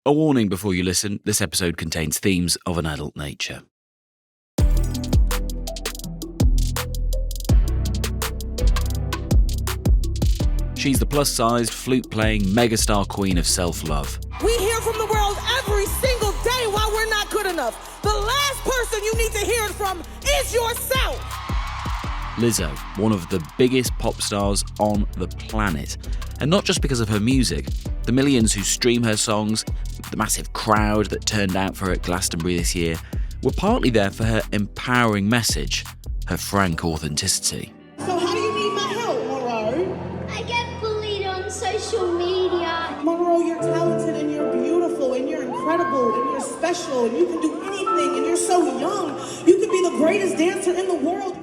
A warning before you listen, this episode contains themes of an adult nature. She's the plus-sized, flute-playing, megastar queen of self-love. We hear from the world every single day why we're not good enough. The last person you need to hear it from is yourself. Lizzo, one of the biggest pop stars on the planet. And not just because of her music. The millions who stream her songs, the massive crowd that turned out for her at Glastonbury this year, were partly there for her empowering message, her frank authenticity. So how do you need my help, Monroe? I get bullied on social media. Monroe, you're talented and you're beautiful and you're incredible and you're special and you can do anything and you're so young. You could be the greatest dancer in the world.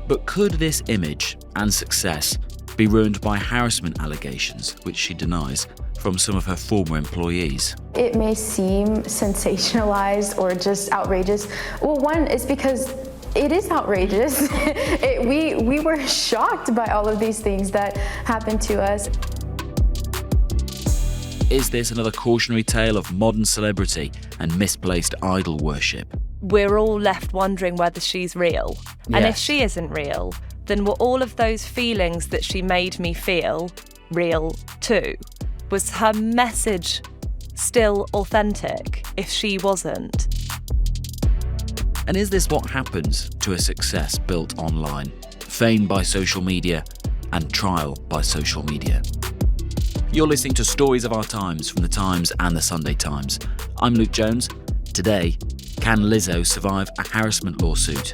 But could this image and success be ruined by harassment allegations, which she denies, from some of her former employees? It may seem sensationalized or just outrageous. Well, one is because it is outrageous. We were shocked by all of these things that happened to us. Is this another cautionary tale of modern celebrity and misplaced idol worship? We're all left wondering whether she's real. And if she isn't real, then were all of those feelings that she made me feel real too? Was her message still authentic if she wasn't? And is this what happens to a success built online? Fame by social media and trial by social media. You're listening to Stories of Our Times from The Times and The Sunday Times. I'm Luke Jones. Today, can Lizzo survive a harassment lawsuit?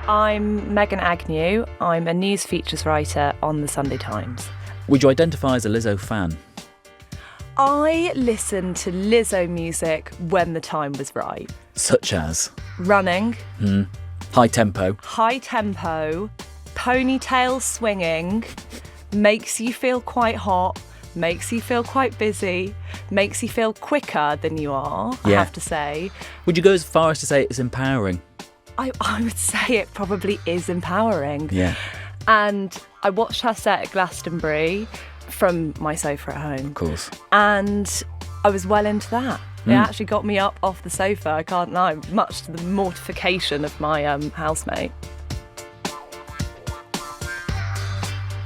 I'm Megan Agnew. I'm a news features writer on The Sunday Times. Would you identify as a Lizzo fan? I listened to Lizzo music when the time was right. Such as? Running. High tempo. High tempo, ponytail swinging, makes you feel quite hot, makes you feel quite busy, makes you feel quicker than you are, I have to say. Would you go as far as to say it's empowering? I would say it probably is empowering. Yeah. And I watched her set at Glastonbury from my sofa at home. Of course. And I was well into that. It actually got me up off the sofa, I can't lie, much to the mortification of my housemate.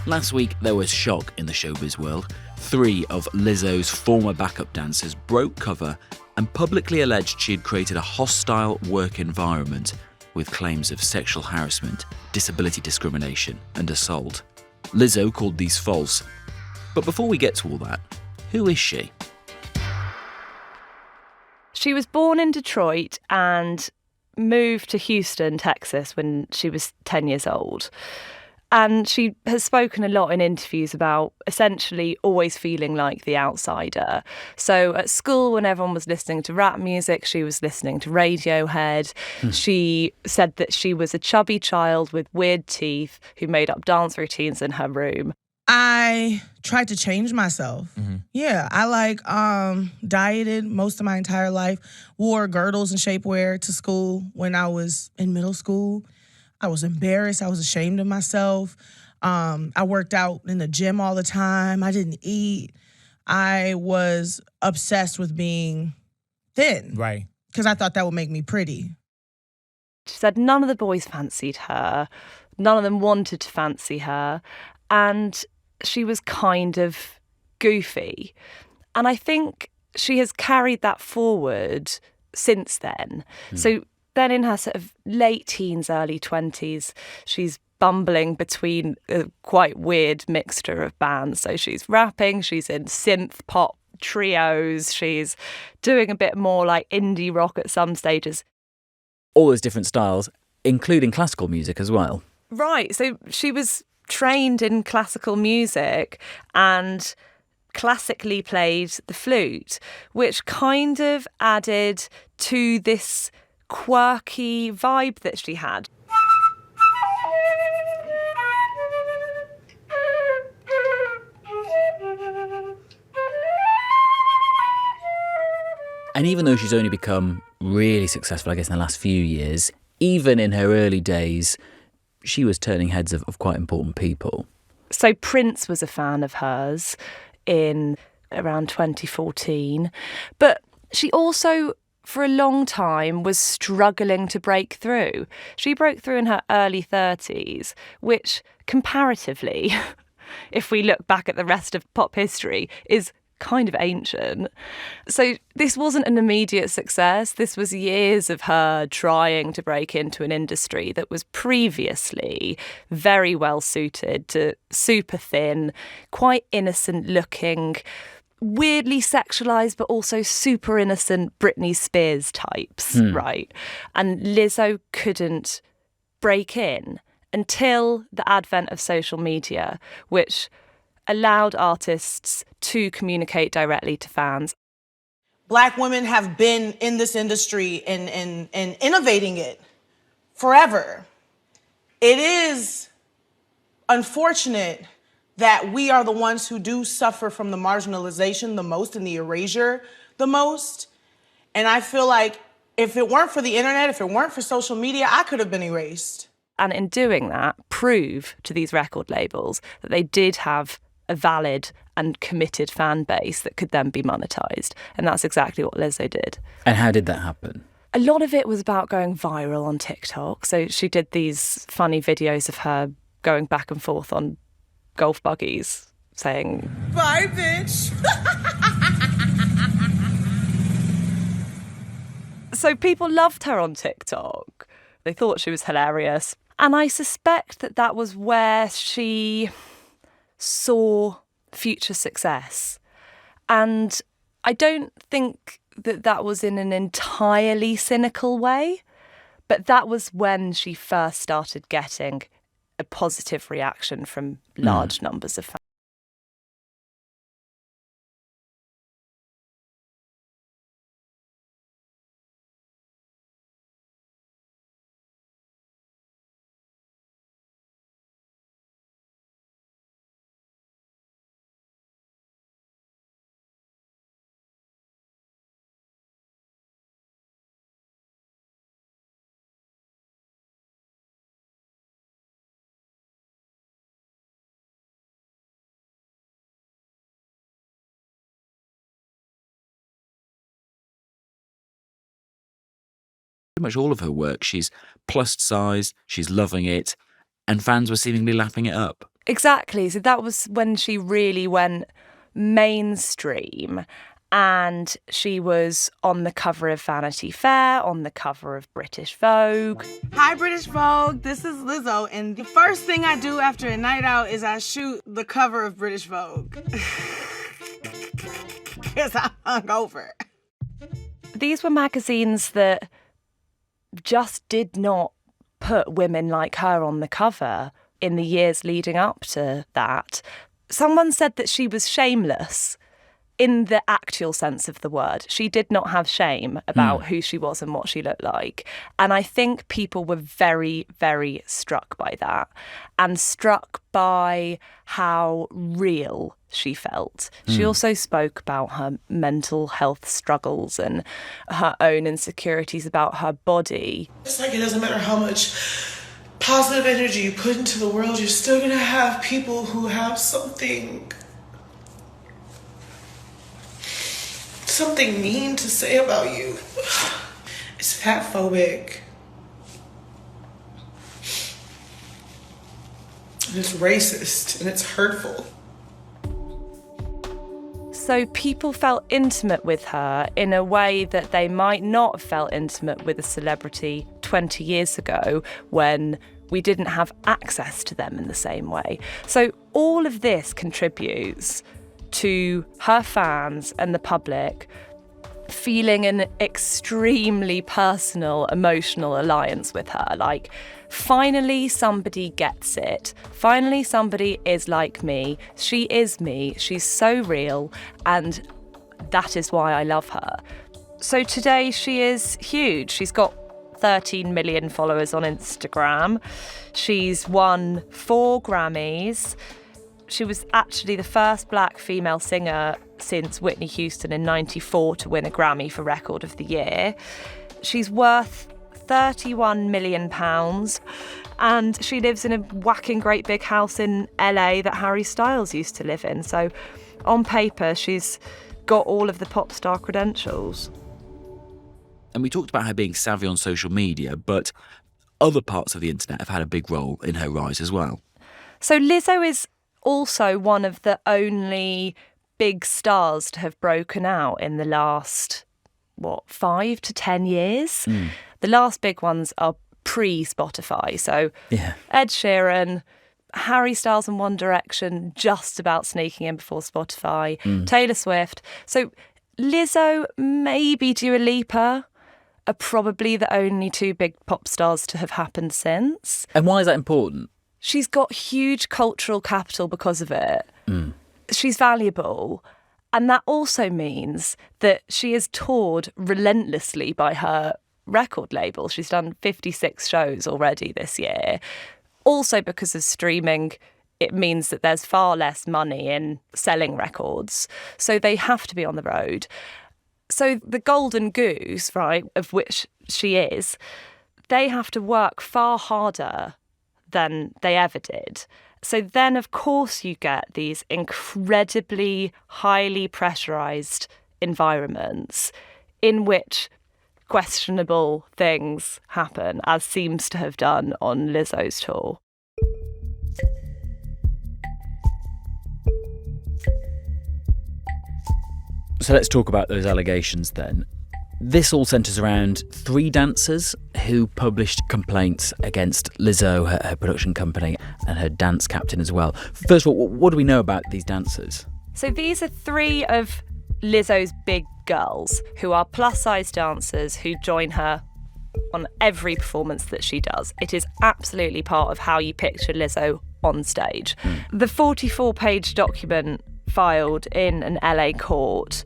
Last week, there was shock in the showbiz world. 3 of Lizzo's former backup dancers broke cover and publicly alleged she had created a hostile work environment with claims of sexual harassment, disability discrimination, and assault. Lizzo called these false. But before we get to all that, who is she? She was born in Detroit and moved to Houston, Texas when she was 10 years old. And she has spoken a lot in interviews about essentially always feeling like the outsider. So at school, when everyone was listening to rap music, she was listening to Radiohead. She said that she was a chubby child with weird teeth who made up dance routines in her room. I tried to change myself. Yeah, I dieted most of my entire life, wore girdles and shapewear to school when I was in middle school. I was embarrassed. I was ashamed of myself. I worked out in the gym all the time. I didn't eat. I was obsessed with being thin. Right. Because I thought that would make me pretty. She said none of the boys fancied her. None of them wanted to fancy her. And she was kind of goofy. And I think she has carried that forward since then. So then in her sort of late teens, early 20s, she's bumbling between a quite weird mixture of bands. So she's rapping, she's in synth pop trios, she's doing a bit more like indie rock at some stages. All those different styles, including classical music as well. Right, so she was trained in classical music and classically played the flute, which kind of added to this quirky vibe that she had. And even though she's only become really successful, I guess, in the last few years, even in her early days, she was turning heads of quite important people. So Prince was a fan of hers in around 2014. But she also, for a long time, was struggling to break through. She broke through in her early 30s, which comparatively, if we look back at the rest of pop history, is kind of ancient. So this wasn't an immediate success. This was years of her trying to break into an industry that was previously very well suited to super thin, quite innocent looking, weirdly sexualized but also super innocent Britney Spears types, right? And Lizzo couldn't break in until the advent of social media, which allowed artists to communicate directly to fans. Black women have been in this industry and innovating it forever. It is unfortunate that we are the ones who do suffer from the marginalization the most and the erasure the most. And I feel like if it weren't for the internet, if it weren't for social media, I could have been erased. And in doing that, prove to these record labels that they did have a valid and committed fan base that could then be monetized. And that's exactly what Lizzo did. And how did that happen? A lot of it was about going viral on TikTok. So she did these funny videos of her going back and forth on golf buggies saying, "Bye, bitch." So people loved her on TikTok. They thought she was hilarious. And I suspect that that was where she saw future success. And I don't think that that was in an entirely cynical way, but that was when she first started getting a positive reaction from large numbers of fans. Pretty much all of her work, she's plus size, she's loving it, and fans were seemingly lapping it up. Exactly. So that was when she really went mainstream, and she was on the cover of Vanity Fair, on the cover of British Vogue. Hi, British Vogue. This is Lizzo, and the first thing I do after a night out is I shoot the cover of British Vogue. Because I'm hungover. These were magazines that just did not put women like her on the cover in the years leading up to that. Someone said that she was shameless in the actual sense of the word. She did not have shame about who she was and what she looked like. And I think people were very, very struck by that, and struck by how real she felt. She also spoke about her mental health struggles and her own insecurities about her body. It's like it doesn't matter how much positive energy you put into the world, you're still gonna have people who have something mean to say about you. It's fat phobic. And it's racist and it's hurtful. So people felt intimate with her in a way that they might not have felt intimate with a celebrity 20 years ago when we didn't have access to them in the same way. So all of this contributes to her fans and the public feeling an extremely personal, emotional alliance with her. Like, finally somebody gets it. Finally somebody is like me. She is me. She's so real, and that is why I love her. So today she is huge. She's got 13 million followers on Instagram. She's won 4 Grammys. She was actually the first black female singer since Whitney Houston in '94 to win a Grammy for Record of the Year. She's worth £31 million, and she lives in a whacking great big house in LA that Harry Styles used to live in. So on paper, she's got all of the pop star credentials. And we talked about her being savvy on social media, but other parts of the internet have had a big role in her rise as well. So Lizzo is also one of the only big stars to have broken out in the last, 5 to 10 years? The last big ones are pre-Spotify. So Ed Sheeran, Harry Styles and One Direction just about sneaking in before Spotify, Taylor Swift. So Lizzo, maybe Dua Lipa, are probably the only two big pop stars to have happened since. And why is that important? She's got huge cultural capital because of it. She's valuable. And that also means that she is toured relentlessly by her record label. She's done 56 shows already this year. Also because of streaming, it means that there's far less money in selling records. So they have to be on the road. So the golden goose, right, of which she is, they have to work far harder than they ever did. So then, of course, you get these incredibly highly pressurised environments in which questionable things happen, as seems to have done on Lizzo's tour. So let's talk about those allegations then. This all centres around 3 dancers who published complaints against Lizzo, her production company, and her dance captain as well. First of all, what do we know about these dancers? So these are 3 of Lizzo's big girls who are plus-size dancers who join her on every performance that she does. It is absolutely part of how you picture Lizzo on stage. The 44-page document filed in an LA court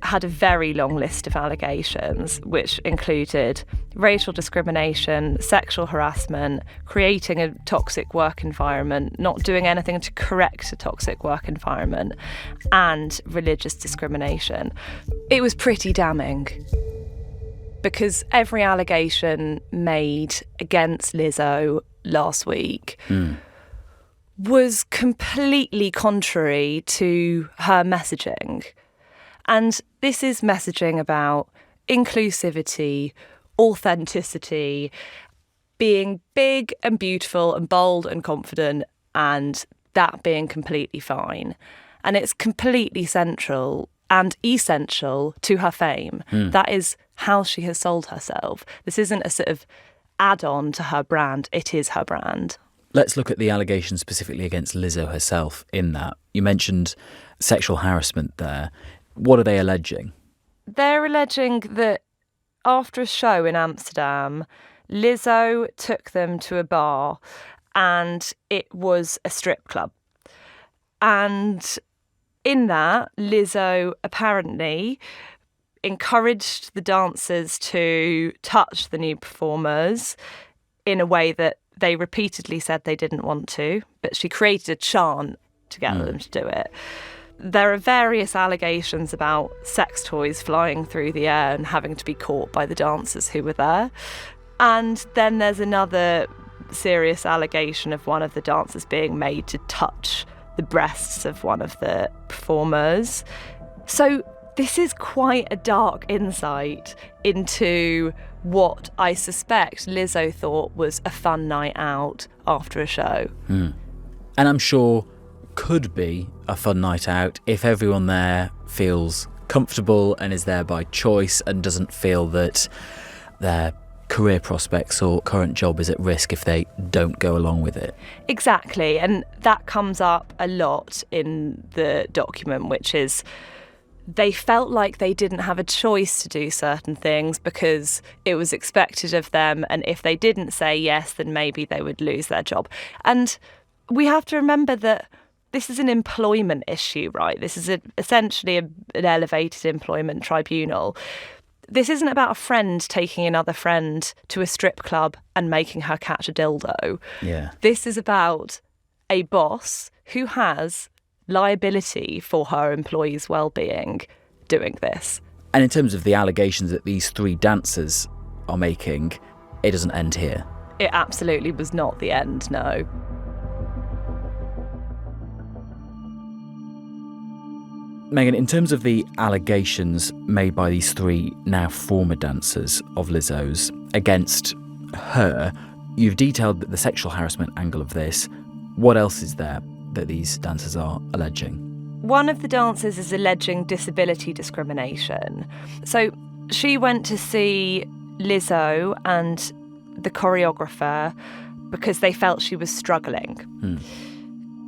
had a very long list of allegations, which included racial discrimination, sexual harassment, creating a toxic work environment, not doing anything to correct a toxic work environment, and religious discrimination. It was pretty damning because every allegation made against Lizzo last week was completely contrary to her messaging. And this is messaging about inclusivity, authenticity, being big and beautiful and bold and confident, and that being completely fine. And it's completely central and essential to her fame. That is how she has sold herself. This isn't a sort of add-on to her brand. It is her brand. Let's look at the allegations specifically against Lizzo herself in that. You mentioned sexual harassment there. What are they alleging? They're alleging that after a show in Amsterdam, Lizzo took them to a bar and it was a strip club. And in that, Lizzo apparently encouraged the dancers to touch the new performers in a way that they repeatedly said they didn't want to, but she created a chant to get them to do it. There are various allegations about sex toys flying through the air and having to be caught by the dancers who were there. And then there's another serious allegation of one of the dancers being made to touch the breasts of one of the performers. So this is quite a dark insight into what I suspect Lizzo thought was a fun night out after a show. And I'm sure could be a fun night out if everyone there feels comfortable and is there by choice and doesn't feel that their career prospects or current job is at risk if they don't go along with it. Exactly, and that comes up a lot in the document, which is they felt like they didn't have a choice to do certain things because it was expected of them, and if they didn't say yes, then maybe they would lose their job. And we have to remember that this is an employment issue, right? This is essentially an elevated employment tribunal. This isn't about a friend taking another friend to a strip club and making her catch a dildo. Yeah. This is about a boss who has liability for her employees' well-being doing this. And in terms of the allegations that these 3 dancers are making, it doesn't end here. It absolutely was not the end, no. Megan, in terms of the allegations made by these 3 now former dancers of Lizzo's against her, you've detailed the sexual harassment angle of this. What else is there that these dancers are alleging? One of the dancers is alleging disability discrimination. So she went to see Lizzo and the choreographer because they felt she was struggling.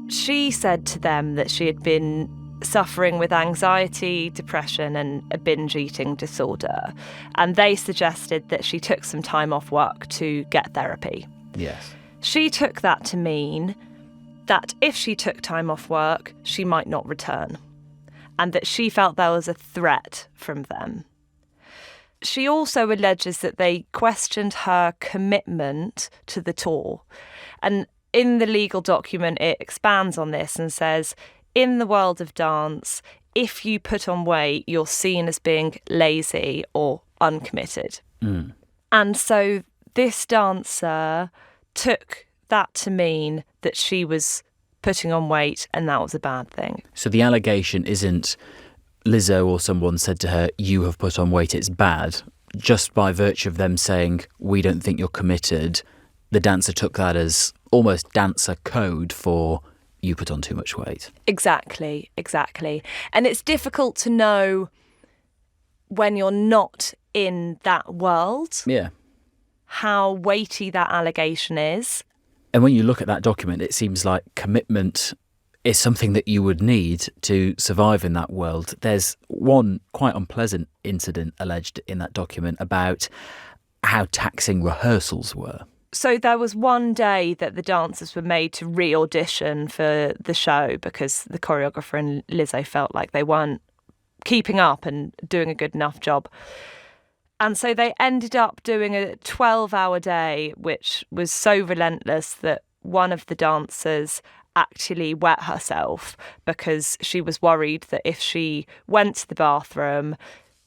She said to them that she had been suffering with anxiety, depression and a binge eating disorder. And they suggested that she took some time off work to get therapy. Yes. She took that to mean that if she took time off work, she might not return, and that she felt there was a threat from them. She also alleges that they questioned her commitment to the tour. And in the legal document, it expands on this and says, in the world of dance, if you put on weight, you're seen as being lazy or uncommitted. And so this dancer took that to mean that she was putting on weight and that was a bad thing. So the allegation isn't Lizzo or someone said to her, you have put on weight, it's bad. Just by virtue of them saying, we don't think you're committed, the dancer took that as almost dancer code for you put on too much weight. Exactly. And it's difficult to know when you're not in that world, how weighty that allegation is. And when you look at that document, it seems like commitment is something that you would need to survive in that world. There's one quite unpleasant incident alleged in that document about how taxing rehearsals were. So there was one day that the dancers were made to re-audition for the show because the choreographer and Lizzo felt like they weren't keeping up and doing a good enough job. And so they ended up doing a 12-hour day, which was so relentless that one of the dancers actually wet herself because she was worried that if she went to the bathroom,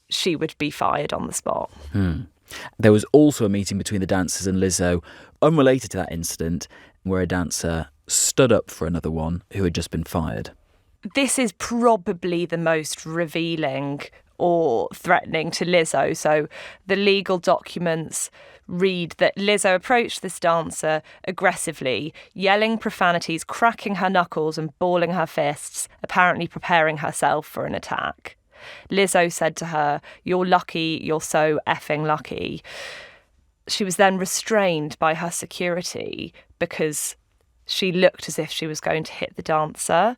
she would be fired on the spot. There was also a meeting between the dancers and Lizzo, unrelated to that incident, where a dancer stood up for another one who had just been fired. This is probably the most revealing or threatening to Lizzo. So the legal documents read that Lizzo approached this dancer aggressively, yelling profanities, cracking her knuckles and balling her fists, apparently preparing herself for an attack. Lizzo said to her, "You're lucky, you're so effing lucky." She was then restrained by her security because she looked as if she was going to hit the dancer.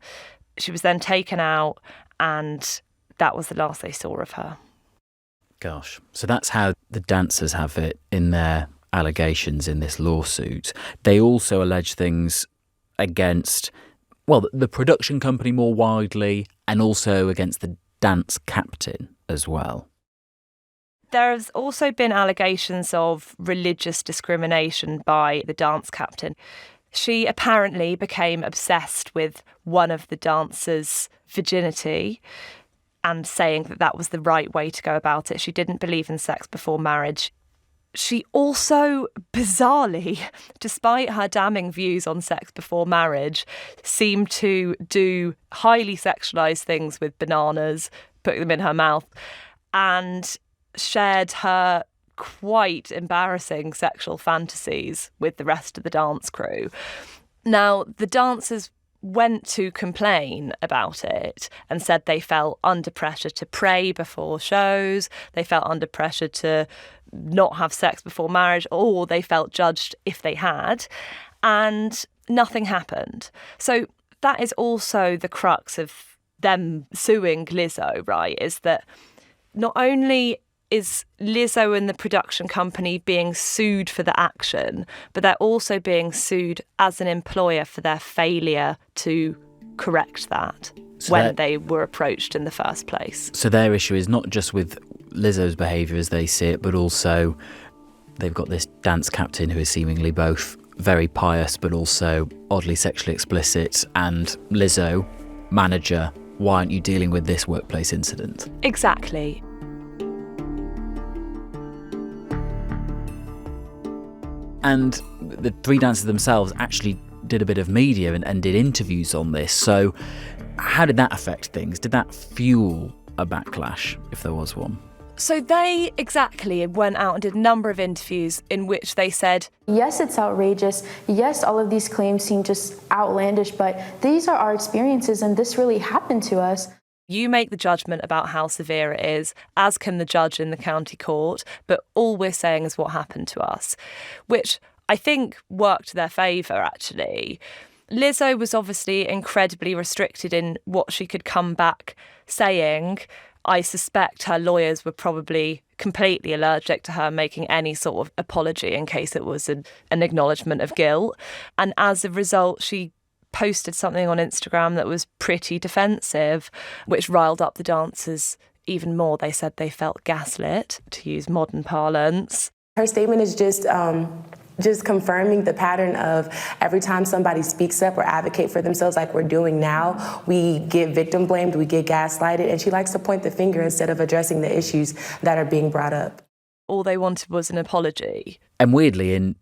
She was then taken out and that was the last they saw of her. Gosh. So that's how the dancers have it in their allegations in this lawsuit. They also allege things against, well, the production company more widely and also against the dance captain as well. There's also been allegations of religious discrimination by the dance captain. She apparently became obsessed with one of the dancers' virginity and saying that that was the right way to go about it. She didn't believe in sex before marriage. She also, bizarrely, despite her damning views on sex before marriage, seemed to do highly sexualised things with bananas, put them in her mouth, and shared her quite embarrassing sexual fantasies with the rest of the dance crew. Now, the dancers went to complain about it and said they felt under pressure to pray before shows, they felt under pressure to not have sex before marriage, or they felt judged if they had, and nothing happened. So that is also the crux of them suing Lizzo, right, is that not only is Lizzo and the production company being sued for the action, but they're also being sued as an employer for their failure to correct that when they were approached in the first place. So their issue is not just with Lizzo's behaviour as they see it, but also they've got this dance captain who is seemingly both very pious but also oddly sexually explicit, and Lizzo, manager, why aren't you dealing with this workplace incident? Exactly. And the three dancers themselves actually did a bit of media and did interviews on this. So how did that affect things? Did that fuel a backlash, if there was one? So they exactly went out and did a number of interviews in which they said, Yes, it's outrageous. Yes, all of these claims seem just outlandish, but these are our experiences and this really happened to us. you make the judgment about how severe it is, as can the judge in the county court, but all we're saying is what happened to us, which I think worked to their favour, actually. Lizzo was obviously incredibly restricted in what she could come back saying. I suspect her lawyers were probably completely allergic to her making any sort of apology in case it was an acknowledgement of guilt. And as a result, she posted something on Instagram that was pretty defensive, which riled up the dancers even more. They said they felt gaslit, to use modern parlance. Her statement is just confirming the pattern of every time somebody speaks up or advocate for themselves like we're doing now, we get victim blamed, we get gaslighted, and she likes to point the finger instead of addressing the issues that are being brought up. All they wanted was an apology. And weirdly,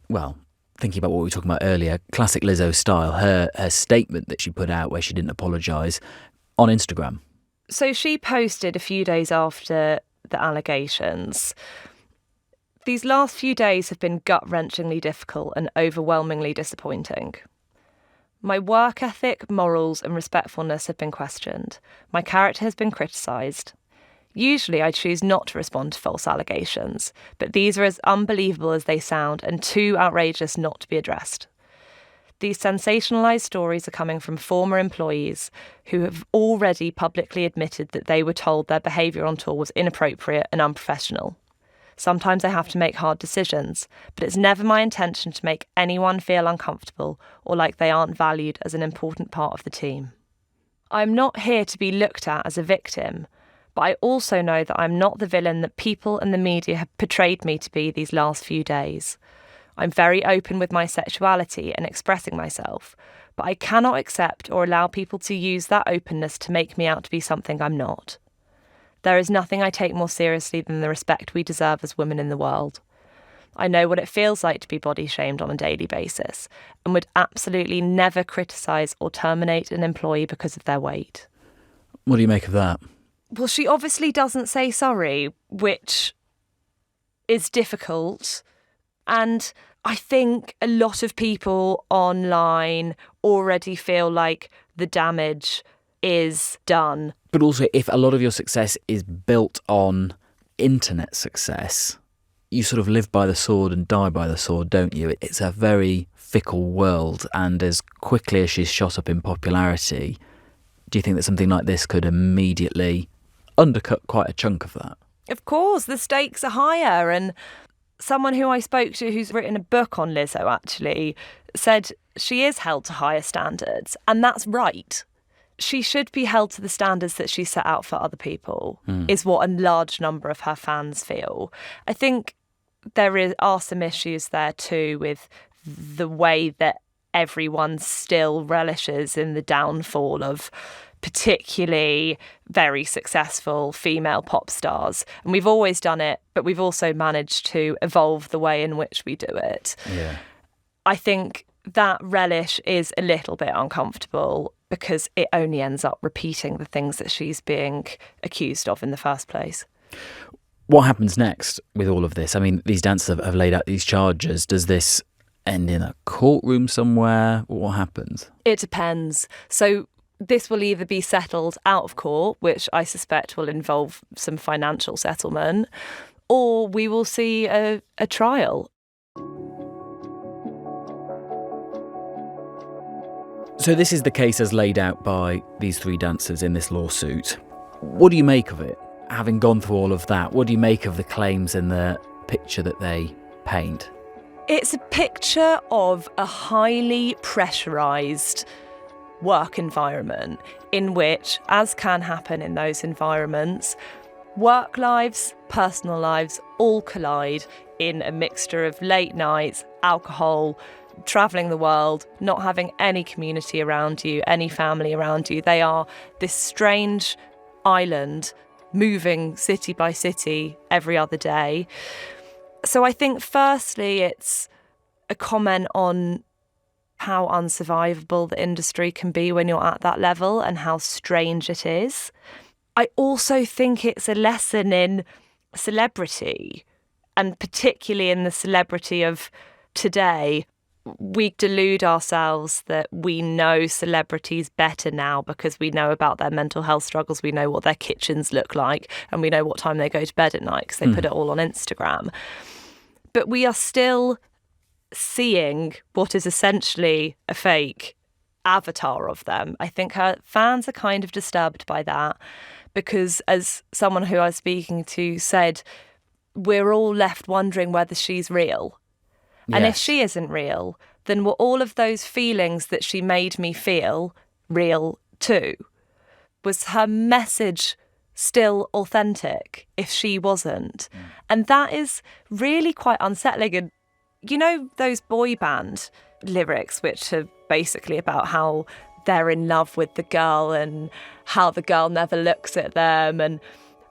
thinking about what we were talking about earlier, classic Lizzo style, her statement that she put out where she didn't apologise on Instagram. So she posted a few days after the allegations. These last few days have been gut-wrenchingly difficult and overwhelmingly disappointing. My work ethic, morals and respectfulness have been questioned. My character has been criticised. Usually I choose not to respond to false allegations, but these are as unbelievable as they sound and too outrageous not to be addressed. These sensationalised stories are coming from former employees who have already publicly admitted that they were told their behaviour on tour was inappropriate and unprofessional. Sometimes I have to make hard decisions, but it's never my intention to make anyone feel uncomfortable or like they aren't valued as an important part of the team. I'm not here to be looked at as a victim, but I also know that I'm not the villain that people and the media have portrayed me to be these last few days. I'm very open with my sexuality and expressing myself, but I cannot accept or allow people to use that openness to make me out to be something I'm not. There is nothing I take more seriously than the respect we deserve as women in the world. I know what it feels like to be body shamed on a daily basis and would absolutely never criticise or terminate an employee because of their weight. What do you make of that? Well, she obviously doesn't say sorry, which is difficult. And I think a lot of people online already feel like the damage is done. But also, if a lot of your success is built on internet success, you sort of live by the sword and die by the sword, don't you? It's a very fickle world, and as quickly as she's shot up in popularity, do you think that something like this could immediately undercut quite a chunk of that? Of course, the stakes are higher, and someone who I spoke to who's written a book on Lizzo actually said she is held to higher standards, and that's right. She should be held to the standards that she set out for other people, is what a large number of her fans feel. I think there are some issues there too with the way that everyone still relishes in the downfall of particularly very successful female pop stars. And we've always done it, but we've also managed to evolve the way in which we do it. Yeah. I think that relish is a little bit uncomfortable because it only ends up repeating the things that she's being accused of in the first place. What happens next with all of this? I mean, these dancers have laid out these charges. Does this end in a courtroom somewhere? What happens? It depends. So this will either be settled out of court, which I suspect will involve some financial settlement, or we will see a trial. So this is the case as laid out by these three dancers in this lawsuit. What do you make of it? Having gone through all of that, what do you make of the claims and the picture that they paint? It's a picture of a highly pressurised work environment in which, as can happen in those environments, Work lives, personal lives, all collide in a mixture of late nights, alcohol, travelling the world, not having any community around you, any family around you. They are this strange island moving city by city every other day. So I think firstly it's a comment on how unsurvivable the industry can be when you're at that level and how strange it is. I also think it's a lesson in celebrity, and particularly in the celebrity of today. We delude ourselves that we know celebrities better now because we know about their mental health struggles, we know what their kitchens look like, and we know what time they go to bed at night because they put it all on Instagram. But we are still seeing what is essentially a fake avatar of them. I think her fans are kind of disturbed by that because, as someone who I was speaking to said, we're all left wondering whether she's real. And if she isn't real, then were all of those feelings that she made me feel real too? Was her message still authentic if she wasn't? And that is really quite unsettling. And you know those boy band lyrics, which are basically about how they're in love with the girl and how the girl never looks at them, and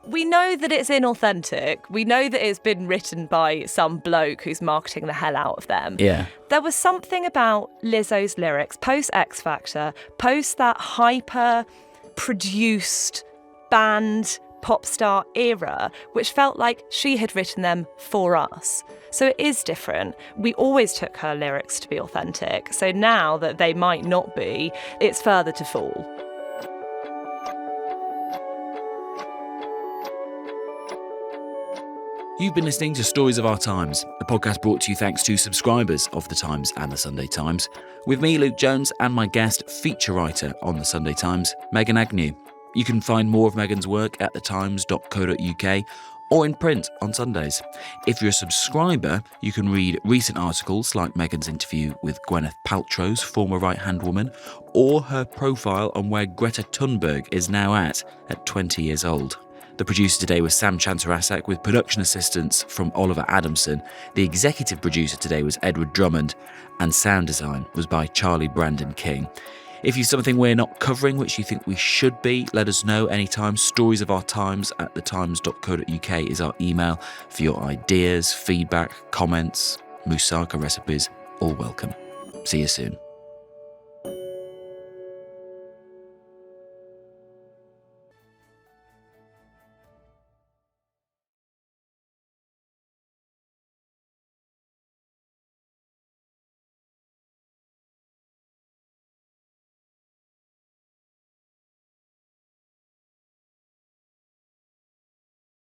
we know that it's inauthentic. We know that it's been written by some bloke who's marketing the hell out of them. Yeah. There was something about Lizzo's lyrics, post X Factor, post that hyper-produced band pop star era, which felt like she had written them for us. So it is different. We always took her lyrics to be authentic. So now that they might not be, it's further to fall. You've been listening to Stories of Our Times, a podcast brought to you thanks to subscribers of The Times and The Sunday Times, with me, Luke Jones, and my guest, feature writer on The Sunday Times, Megan Agnew. You can find more of Megan's work at thetimes.co.uk or in print on Sundays. If you're a subscriber, you can read recent articles like Megan's interview with Gwyneth Paltrow's former right-hand woman, or her profile on where Greta Thunberg is now at 20 years old. The producer today was Sam Chantarasak, with production assistance from Oliver Adamson. The executive producer today was Edward Drummond, and sound design was by Charlie Brandon King. If you've something we're not covering which you think we should be, let us know anytime. Stories of Our Times at thetimes.co.uk is our email for your ideas, feedback, comments, moussaka recipes, all welcome. See you soon.